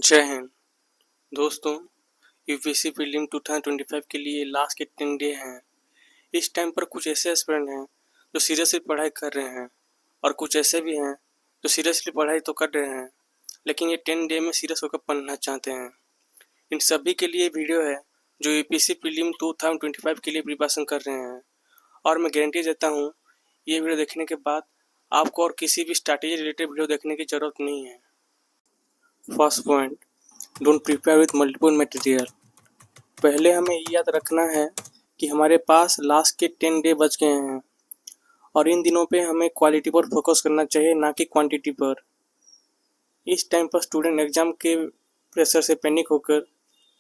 जय हिंद दोस्तों। UPSC prelim 2025 के लिए लास्ट के 10 डे हैं। इस टाइम पर कुछ ऐसे एस्पिरेंट हैं जो सीरियसली पढ़ाई कर रहे हैं और कुछ ऐसे भी हैं जो सीरियसली पढ़ाई तो कर रहे हैं लेकिन ये 10 डे में सीरियस होकर पढ़ना चाहते हैं। इन सभी के लिए वीडियो है जो यूपीएससी प्रीलिम 2025 के लिए प्रिपरेशन कर रहे हैं और मैं गारंटी देता हूँ ये वीडियो देखने के बाद आपको और किसी भी स्ट्रैटेजी रिलेटेड वीडियो देखने की ज़रूरत नहीं है। First point, don't prepare with multiple material. पहले हमें ये याद रखना है कि हमारे पास लास्ट के 10 डे बच गए हैं और इन दिनों पे हमें क्वालिटी पर फोकस करना चाहिए, ना कि क्वांटिटी पर। इस टाइम पर स्टूडेंट एग्जाम के प्रेशर से पैनिक होकर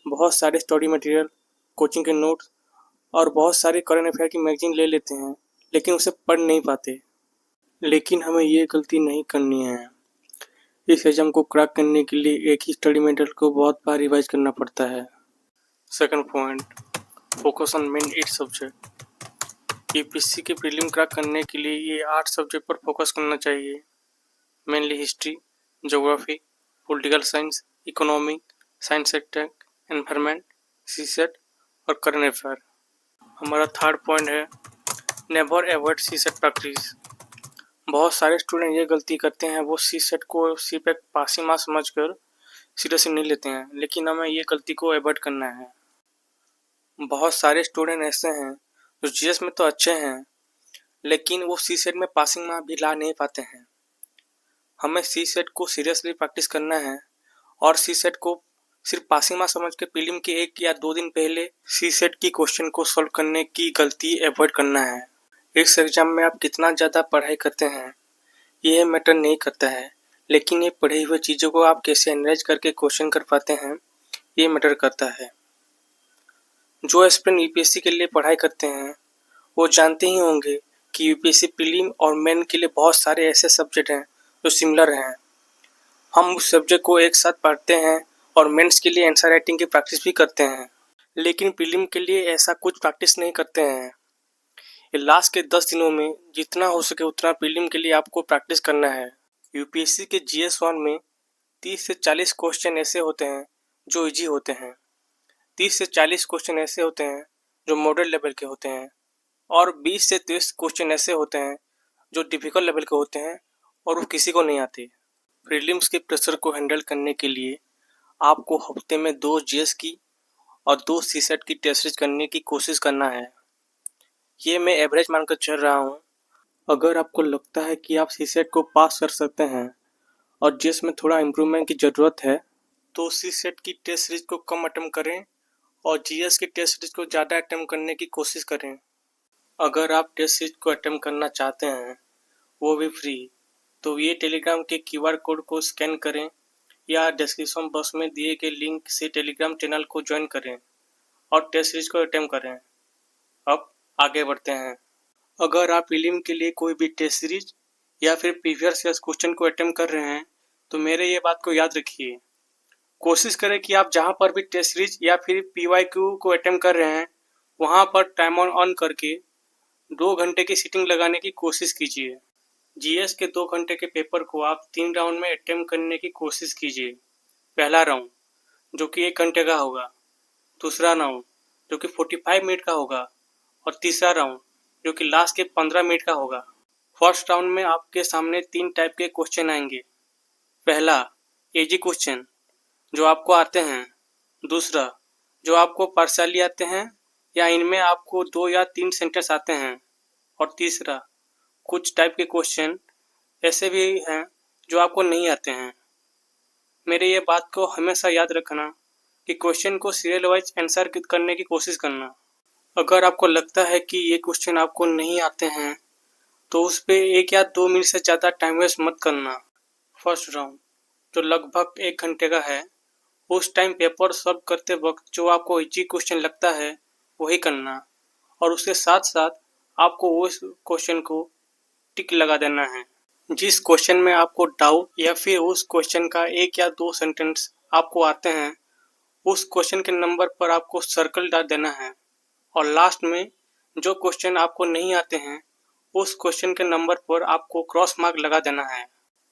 बहुत सारे स्टडी मटेरियल, कोचिंग के नोट्स और बहुत सारे करंट अफेयर की मैगजीन ले लेते हैं लेकिन उसे पढ़ नहीं पाते। लेकिन हमें ये गलती नहीं करनी है। इस एग्जाम को क्रैक करने के लिए एक ही स्टडी मटेरियल को बहुत बार रिवाइज करना पड़ता है। Second point, focus on main 8 subject. UPSC के प्रीलिम क्रैक करने के लिए ये 8 सब्जेक्ट पर फोकस करना चाहिए। Mainly history, geography, political science, economy, science and tech, environment, CSAT और करंट अफेयर। हमारा थर्ड पॉइंट है नेवर अवॉइड सीसेट प्रैक्टिस। बहुत सारे स्टूडेंट ये गलती करते हैं, वो सीसेट को सिर्फ एक पासिंग मार्क्स समझकर सीरियसली नहीं लेते हैं, लेकिन हमें ये गलती को अवॉइड करना है। बहुत सारे स्टूडेंट ऐसे हैं जो जीएस में तो अच्छे हैं लेकिन वो सी सेट में पासिंग मार्क्स भी ला नहीं पाते हैं। हमें सी सेट को सीरियसली प्रैक्टिस करना है और सी सेट को सिर्फ पासिंग मार्क्स समझ के प्रीलिम के 1 या 2 दिन पहले सी सेट की क्वेश्चन को सॉल्व करने की गलती अवॉइड करना है। इस एग्जाम में आप कितना ज़्यादा पढ़ाई करते हैं ये मैटर नहीं करता है, लेकिन ये पढ़ी हुई चीज़ों को आप कैसे एनालाइज करके क्वेश्चन कर पाते हैं ये मैटर करता है। जो एस्पिरेंट यूपीएससी के लिए पढ़ाई करते हैं वो जानते ही होंगे कि यूपीएससी प्रीलिम और मेन के लिए बहुत सारे ऐसे सब्जेक्ट हैं जो सिमिलर हैं। हम उस सब्जेक्ट को एक साथ पढ़ते हैं और मेंस के लिए आंसर राइटिंग की प्रैक्टिस भी करते हैं, लेकिन प्रीलिम के लिए ऐसा कुछ प्रैक्टिस नहीं करते हैं। ये लास्ट के 10 दिनों में जितना हो सके उतना प्रीलिम के लिए आपको प्रैक्टिस करना है। यूपीएससी के GS1 में 30 से 40 क्वेश्चन ऐसे होते हैं जो इजी होते हैं, 30 से 40 क्वेश्चन ऐसे होते हैं जो मॉडल लेवल के होते हैं और 20 से 30 क्वेश्चन ऐसे होते हैं जो डिफिकल्ट लेवल के होते हैं और वो किसी को नहीं आते। प्रीलिम्स के प्रेशर को हैंडल करने के लिए आपको हफ्ते में 2 जीएस की और 2 सीसेट की टेस्ट सीरीज करने की कोशिश करना है। ये मैं एवरेज मानकर चल रहा हूँ। अगर आपको लगता है कि आप सीसेट को पास कर सकते हैं और जीएस में थोड़ा इम्प्रूवमेंट की ज़रूरत है तो सीसेट की टेस्ट सीरीज को कम अटेम्प्ट करें और जीएस की टेस्ट सीरीज को ज़्यादा अटेम्प्ट करने की कोशिश करें। अगर आप टेस्ट सीरीज को अटेम्प्ट करना चाहते हैं वो भी फ्री, तो ये टेलीग्राम के क्यूआर कोड को स्कैन करें या डिस्क्रिप्शन बॉक्स में दिए गए लिंक से टेलीग्राम चैनल को ज्वाइन करें और टेस्ट सीरीज को अटेम्प्ट करें। अब आगे बढ़ते हैं। अगर आप प्रीलिम के लिए कोई भी टेस्ट सीरीज या फिर प्रीवियस ईयर क्वेश्चन को अटेम्प्ट कर रहे हैं तो मेरे ये बात को याद रखिए। कोशिश करें कि आप जहाँ पर भी टेस्ट सीरीज या फिर PYQ को अटेम्प्ट कर रहे हैं वहाँ पर टाइमर ऑन करके 2 घंटे की सीटिंग लगाने की कोशिश कीजिए। जीएस के 2 घंटे के पेपर को आप 3 राउंड में अटेम्प्ट करने की कोशिश कीजिए। पहला राउंड जो कि 1 घंटे का होगा, दूसरा राउंड जो कि 45 मिनट का होगा और तीसरा राउंड जो कि लास्ट के 15 मिनट का होगा। फर्स्ट राउंड में आपके सामने 3 टाइप के क्वेश्चन आएंगे। पहला इजी क्वेश्चन जो आपको आते हैं, दूसरा जो आपको पार्शियली आते हैं या इनमें आपको 2 या 3 सेंटेंस आते हैं, और तीसरा कुछ टाइप के क्वेश्चन ऐसे भी हैं जो आपको नहीं आते हैं। मेरे ये बात को हमेशा याद रखना कि क्वेश्चन को सीरियल वाइज आंसर करने की कोशिश करना। अगर आपको लगता है कि ये क्वेश्चन आपको नहीं आते हैं तो उस पर 1 या 2 मिनट से ज़्यादा टाइम वेस्ट मत करना। फर्स्ट राउंड जो लगभग 1 घंटे का है उस टाइम पेपर सॉल्व करते वक्त जो आपको इजी क्वेश्चन लगता है वही करना और उसके साथ साथ आपको उस क्वेश्चन को टिक लगा देना है। जिस क्वेश्चन में आपको डाउट या फिर उस क्वेश्चन का 1 या 2 सेंटेंस आपको आते हैं उस क्वेश्चन के नंबर पर आपको सर्कल डाल देना है और लास्ट में जो क्वेश्चन आपको नहीं आते हैं उस क्वेश्चन के नंबर पर आपको क्रॉस मार्क लगा देना है।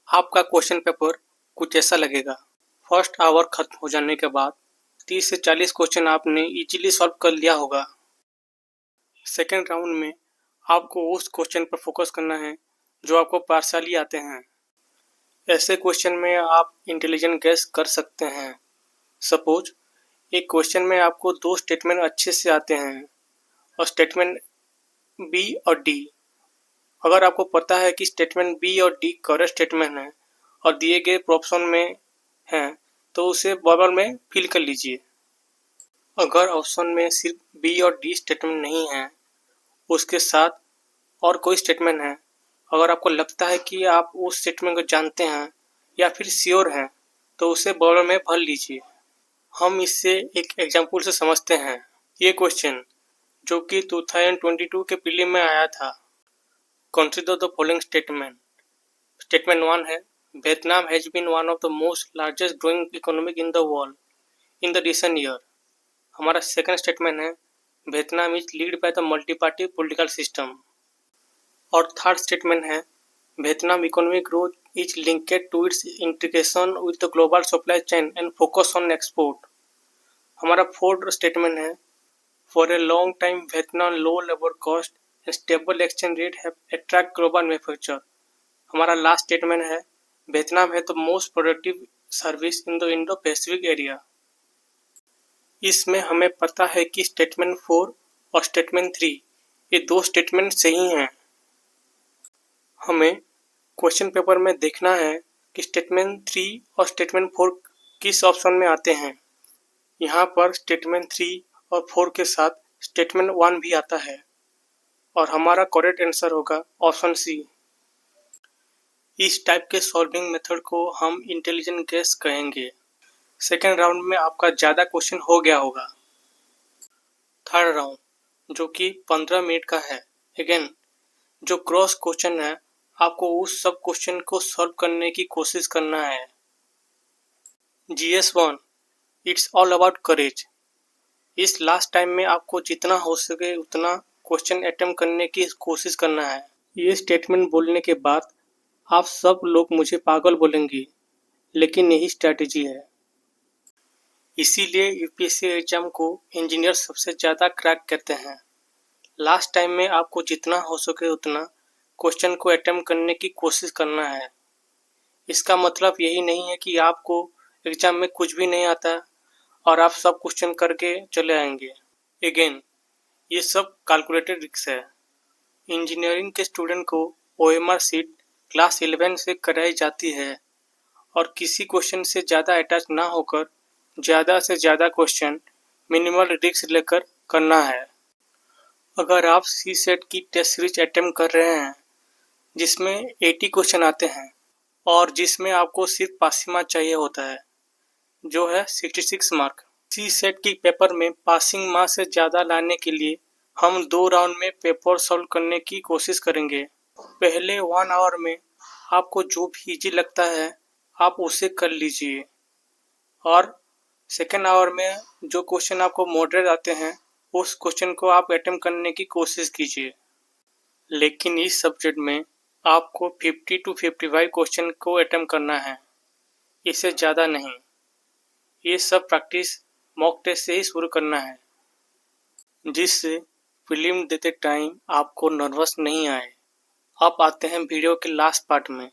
आपका क्वेश्चन पेपर कुछ ऐसा लगेगा। फर्स्ट आवर खत्म हो जाने के बाद 30 से 40 क्वेश्चन आपने इजीली सॉल्व कर लिया होगा। सेकेंड राउंड में आपको उस क्वेश्चन पर फोकस करना है जो आपको पार्शियली आते हैं। ऐसे क्वेश्चन में आप इंटेलिजेंट गैस कर सकते हैं। सपोज एक क्वेश्चन में आपको दो स्टेटमेंट अच्छे से आते हैं और स्टेटमेंट बी और डी। अगर आपको पता है कि स्टेटमेंट बी और डी करेक्ट स्टेटमेंट है और दिए गए ऑप्शन में हैं, तो उसे बबल में फिल कर लीजिए। अगर ऑप्शन में सिर्फ बी और डी स्टेटमेंट नहीं है, उसके साथ और कोई स्टेटमेंट है, अगर आपको लगता है कि आप उस स्टेटमेंट को जानते हैं या फिर श्योर हैं, तो उसे बबल में भर लीजिए। हम इससे एक एग्जाम्पल से समझते हैं। ये क्वेश्चन जो कि 2022 के प्रीलिम में आया था। Consider the following statement. Statement 1 है, Vietnam has been one of the most largest growing economic in the world in the recent year. हमारा सेकंड स्टेटमेंट है, Vietnam is lead by the multi party political system. और third statement है, Vietnam economic growth is linked to its integration with the global supply chain and focus on export. हमारा fourth statement है, for a long time Vietnam low labour cost and stable exchange rate have attract global manufacture. हमारा last statement है, Vietnam है the most productive service in the Indo Pacific area. इसमें हमें पता है कि स्टेटमेंट 4 और स्टेटमेंट 3 ये दो स्टेटमेंट सही हैं। हमें क्वेश्चन पेपर में देखना है कि स्टेटमेंट 3 और स्टेटमेंट 4 किस ऑप्शन में आते हैं। यहाँ पर स्टेटमेंट 3 और 4 के साथ स्टेटमेंट 1 भी आता है और हमारा करेक्ट आंसर होगा ऑप्शन सी। इस टाइप के सॉल्विंग मेथड को हम इंटेलिजेंट गैस कहेंगे। सेकेंड राउंड में आपका ज़्यादा क्वेश्चन हो गया होगा। थर्ड राउंड जो कि 15 मिनट का है। अगेन जो क्रॉस क्वेश्चन है, आपको उस सब क्वेश्चन को सॉल्व करने की कोशिश करना है। GS1 इट्स ऑल अबाउट करेज। इस लास्ट टाइम में आपको जितना हो सके उतना क्वेश्चन अटेम्प्ट करने की कोशिश करना है। ये स्टेटमेंट बोलने के बाद आप सब लोग मुझे पागल बोलेंगे, लेकिन यही स्ट्रैटेजी है। इसीलिए यूपीएससी एग्जाम को इंजीनियर सबसे ज़्यादा क्रैक करते हैं। लास्ट टाइम में आपको जितना हो सके उतना क्वेश्चन को अटेम्प्ट करने की कोशिश करना है। इसका मतलब यही नहीं है कि आपको एग्जाम में कुछ भी नहीं आता और आप सब क्वेश्चन करके चले आएंगे। अगेन ये सब कैलकुलेटेड रिस्क है। इंजीनियरिंग के स्टूडेंट को OMR शीट क्लास 11 से कराई जाती है और किसी क्वेश्चन से ज़्यादा अटैच ना होकर ज़्यादा से ज़्यादा क्वेश्चन मिनिमल रिस्क लेकर करना है। अगर आप CSET की टेस्ट सीरीज अटेम्प्ट कर रहे हैं जिसमें 80 क्वेश्चन आते हैं और जिसमें आपको सिर्फ पासिंग मार्क चाहिए होता है जो है 66 मार्क। CSET की पेपर में पासिंग मार्क से ज़्यादा लाने के लिए हम 2 राउंड में पेपर सॉल्व करने की कोशिश करेंगे। पहले 1 आवर में आपको जो भी इजी लगता है आप उसे कर लीजिए और सेकेंड आवर में जो क्वेश्चन आपको मॉडरेट आते हैं उस क्वेश्चन को आप अटेम्प्ट करने की कोशिश कीजिए। लेकिन इस सब्जेक्ट में आपको 50 to 55 क्वेश्चन को अटेम्प्ट करना है, इससे ज़्यादा नहीं। ये सब प्रैक्टिस मॉक टेस्ट से ही शुरू करना है, जिससे प्रीलिम देते टाइम आपको नर्वस नहीं आए। अब आते हैं वीडियो के लास्ट पार्ट में।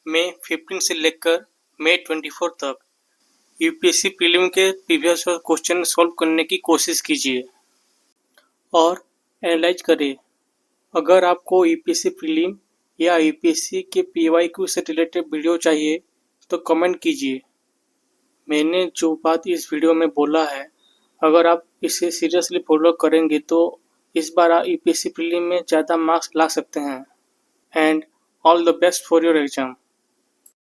मई 15 से लेकर मई 24 तक यूपीएससी प्रीलिम के प्रीवियस क्वेश्चन सॉल्व करने की कोशिश कीजिए और एनालाइज करें। अगर आपको यूपीएससी प्रीलिम या यूपीएससी के PYQ से रिलेटेड वीडियो चाहिए तो कमेंट कीजिए। मैंने जो बात इस वीडियो में बोला है, अगर आप इसे सीरियसली फॉलो करेंगे तो इस बार आप यूपीएससी प्रीलिम में ज़्यादा मार्क्स ला सकते हैं। And all the best for your exam.